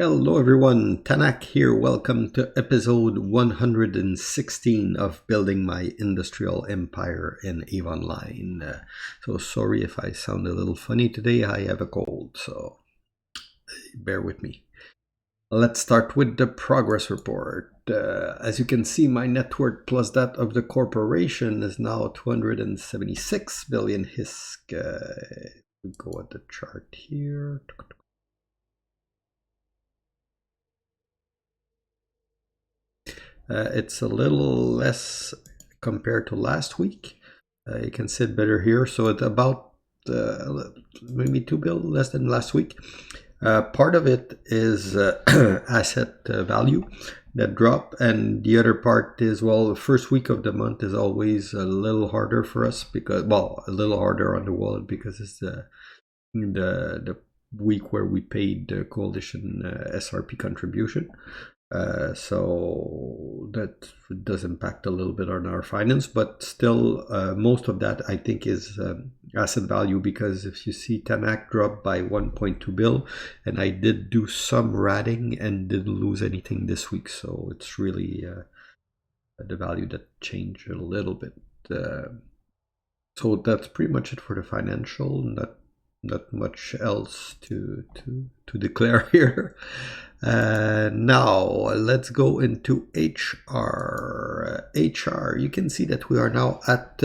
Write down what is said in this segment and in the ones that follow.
Hello everyone, Tanak here. Welcome to episode 116 of Building My Industrial Empire in EVE Online. So sorry if I sound a little funny today. I have a cold, so bear with me. Let's start with the progress report. As you can see, my net worth plus that of the corporation is now 276 billion HISC. We go at the chart here. It's a little less compared to last week. You can see it better here. So it's about maybe 2 billion less than last week. Part of it is asset value that drop, and the other part is, well, the first week of the month is always a little harder for us because, well, a little harder on the wallet because it's the week where we paid the coalition SRP contribution. So that does impact a little bit on our finance, but still most of that I think is asset value, because if you see Tanak drop by 1.2 bill, and I did do some ratting and didn't lose anything this week, so it's really the value that changed a little bit. So that's pretty much it for the financial. Not much else to declare here. Now let's go into HR. HR, you can see that we are now at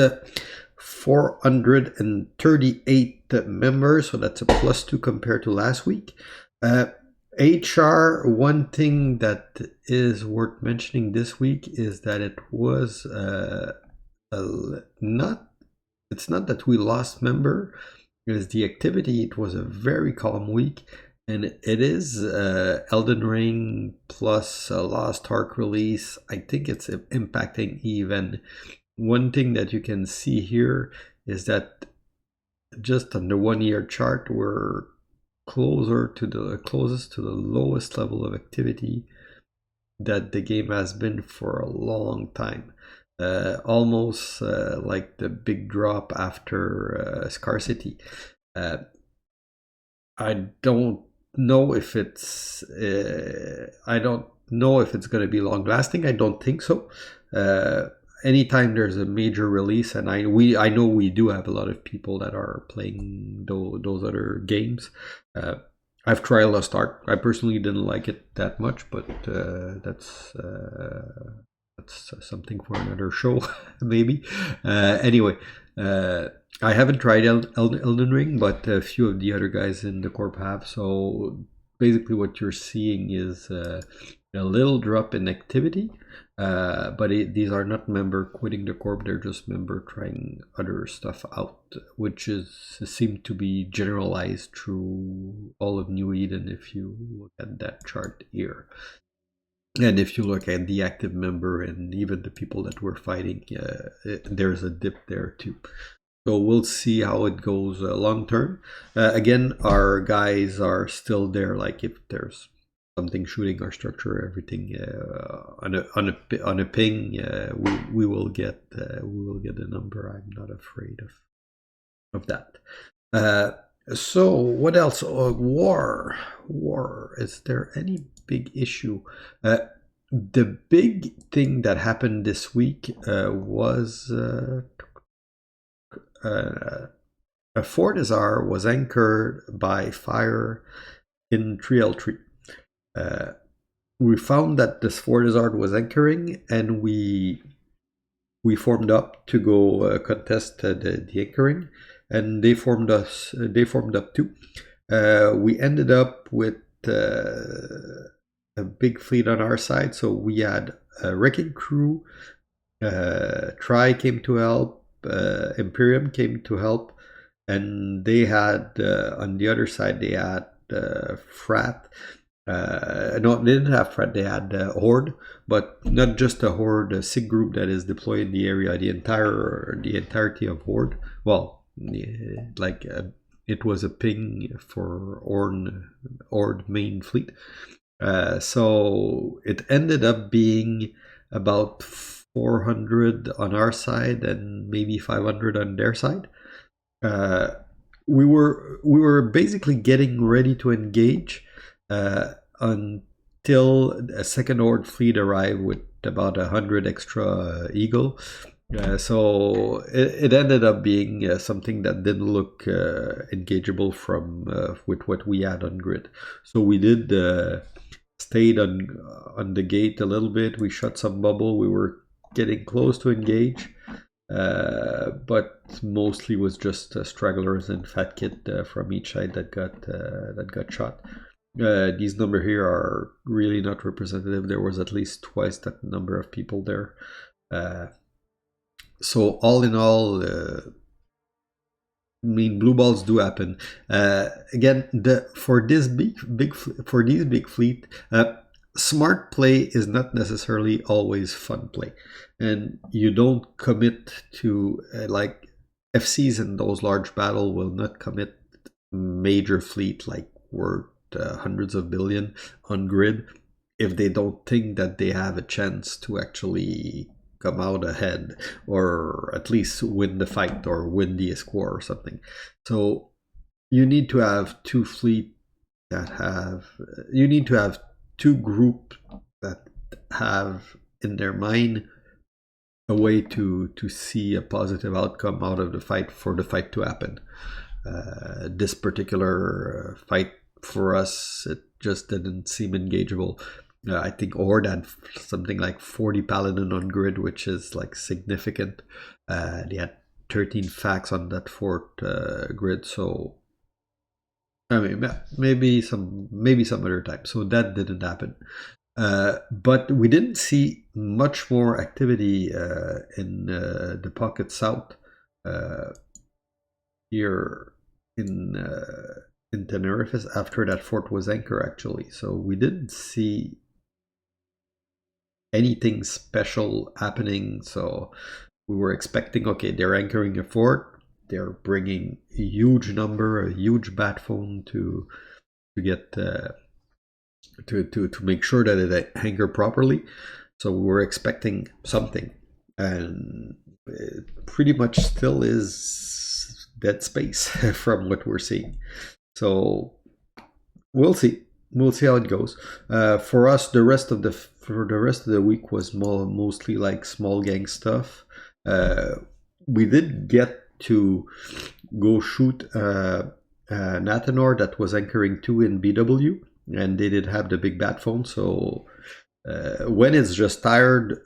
438 members, so that's a +2 compared to last week. HR, one thing that is worth mentioning this week is that it was it's not that we lost member. It is the activity. It was a very calm week, and it is Elden Ring plus Lost Ark release. I think it's impacting even. One thing that you can see here is that just on the 1 year chart, we're closest to the lowest level of activity that the game has been for a long time. Almost like the big drop after scarcity. I don't know if it's going to be long lasting. I don't think so. Anytime there's a major release, and I know we do have a lot of people that are playing those other games. I've tried Lost Ark. I personally didn't like it that much, but that's something for another show, maybe. Anyway, I haven't tried Elden Ring, but a few of the other guys in the corp have. So basically, what you're seeing is a little drop in activity. But these are not member quitting the corp; they're just member trying other stuff out, which seemed to be generalized through all of New Eden. If you look at that chart here. And if you look at the active member and even the people that were fighting, there's a dip there too. So we'll see how it goes long term. Again, our guys are still there. Like if there's something shooting our structure, everything on a ping, we will get a number. I'm not afraid of that. So what else? War. Is there any big issue? The big thing that happened this week was a Fortizar was anchored by fire in 3L3. We found that this Fortizar was anchoring, and we formed up to go contest the anchoring, and they formed up too. We ended up with a big fleet on our side, so we had a wrecking crew. Tri came to help. Imperium came to help, and they had on the other side they had Frat. No, they didn't have Frat. They had Horde, but not just a Horde, a SIG group that is deployed in the area. The entirety of Horde. Well, like it was a ping for Horde main fleet. So it ended up being about 400 on our side and maybe 500 on their side. We were basically getting ready to engage, until a second horde fleet arrived with about 100 extra eagle. So it ended up being something that didn't look engageable from with what we had on grid. So we did stayed on the gate a little bit. We shot some bubble. We were getting close to engage, but mostly was just stragglers and fat kit from each side that got shot. These number here are really not representative. There was at least twice that number of people there. So all in all, I mean, blue balls do happen. Again, for these big fleet, smart play is not necessarily always fun play, and you don't commit to like FCs in those large battle will not commit major fleet like worth hundreds of billion on grid if they don't think that they have a chance to actually come out ahead or at least win the fight or win the score or something. So you need to have two fleet that have you need to have two group that have in their mind a way to see a positive outcome out of the fight for the fight to happen. This particular fight for us, it just didn't seem engageable. I think Ord had something like 40 paladin on grid, which is like significant. They had 13 facts on that fort grid, so I mean maybe some other time. So that didn't happen. But we didn't see much more activity in the pocket south here in Tenerife after that fort was anchored actually. So we didn't see anything special happening. So we were expecting, okay, they're anchoring a fort, they're bringing a huge number, a huge bat phone to get to make sure that it anchor properly. So we were expecting something, and it pretty much still is dead space from what we're seeing. So we'll see. We'll see how it goes. For us, the rest of the week was mostly like small gang stuff. We did get to go shoot an Athanor that was anchoring 2 in BW, and they did have the big bat phone. So when it's just tired,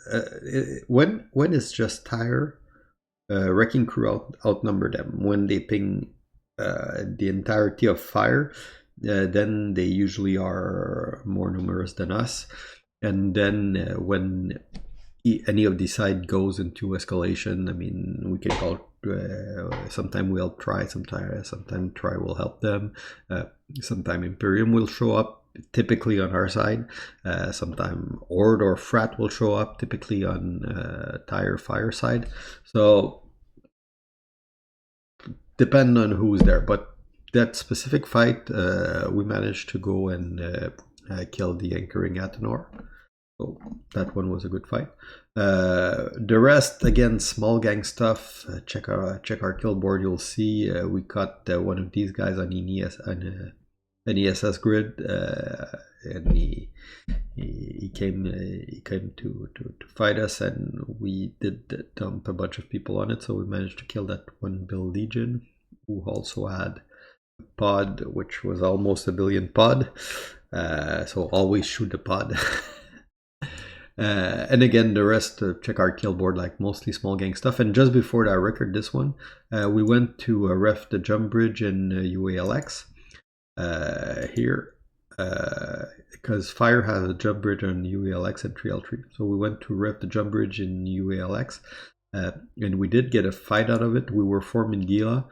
wrecking crew outnumber them. When they ping the entirety of fire, then they usually are more numerous than us. And then when any of the side goes into escalation, I mean, we can call. Sometime we'll try. Sometime try will help them. Sometime Imperium will show up, typically on our side. Sometime Ord or Frat will show up, typically on Tire Fire side. So depend on who's there, but that specific fight, we managed to go and kill the anchoring Athanor. So that one was a good fight. The rest, again, small gang stuff. Check our kill board. You'll see we caught one of these guys on an ESS grid, and he came to fight us, and we did dump a bunch of people on it. So we managed to kill that one Bill Legion, who also had pod, which was almost a billion pod. So always shoot the pod. And again, the rest, check our kill board, like mostly small gang stuff. And just before that record, this one, we went to ref the jump bridge in UALX here, because Fire has a jump bridge on UALX and 3L3. So we went to ref the jump bridge in UALX, and we did get a fight out of it. We were forming Gila.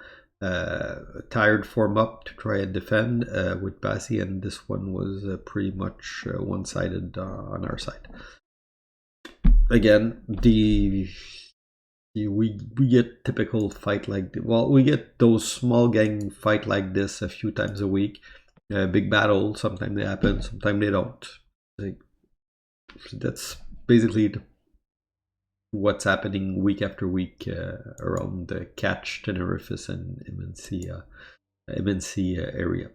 Tired form up to try and defend with Bassi, and this one was pretty much one-sided on our side. Again, we get typical fight like we get those small gang fight like this a few times a week. Big battle, sometimes they happen, sometimes they don't. That's basically what's happening week after week around the Catch, Tenerife, and MNC area.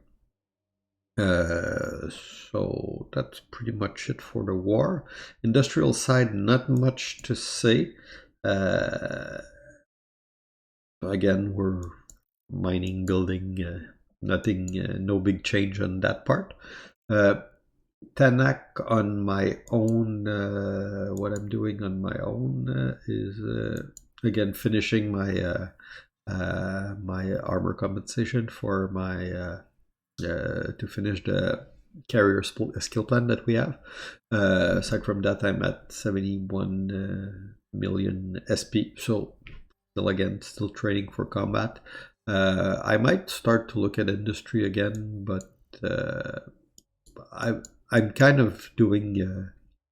So that's pretty much it for the war. Industrial side, not much to say. Uh, Again, we're mining, building, nothing, no big change on that part. Tanak on my own, what I'm doing on my own is again finishing my armor compensation for my to finish the carrier skill plan that we have. Aside from that, I'm at 71 million SP, so still training for combat. I might start to look at industry again, but I'm kind of doing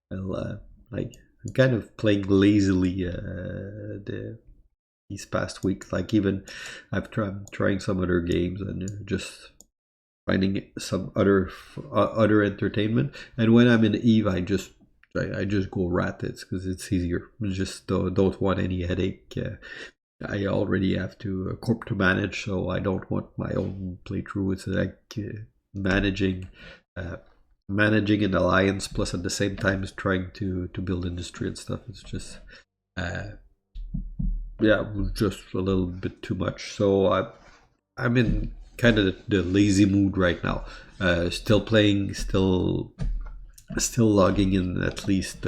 like I'm kind of playing lazily these past weeks. Like even I'm trying some other games and just finding some other entertainment. And when I'm in Eve, I just go rat it because it's easier. Just don't want any headache. I already have to corp to manage, so I don't want my own playthrough. It's like managing managing an alliance plus at the same time is trying to build industry and stuff. It's just yeah, just a little bit too much. So I'm in kind of the lazy mood right now. Still playing, still logging in at least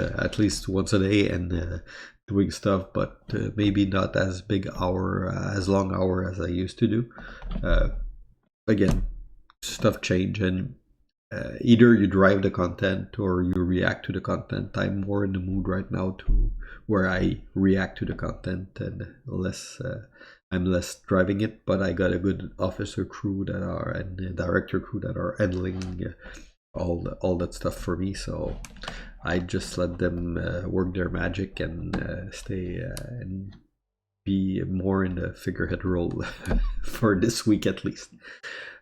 once a day and doing stuff, but maybe not as long hour as I used to do. Again, stuff change, and either you drive the content or you react to the content. I'm more in the mood right now to where I react to the content and less. I'm less driving it, but I got a good officer crew that are and director crew that are handling all that stuff for me. So I just let them work their magic and stay and be more in the figurehead role for this week at least.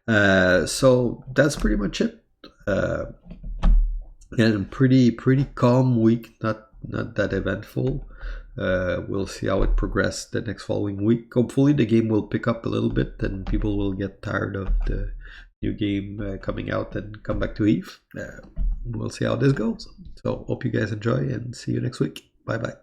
So that's pretty much it. And pretty calm week, not that eventful. We'll see how it progresses the next following week. Hopefully the game will pick up a little bit and people will get tired of the new game coming out and come back to Eve. We'll see how this goes. So hope you guys enjoy and see you next week. Bye bye.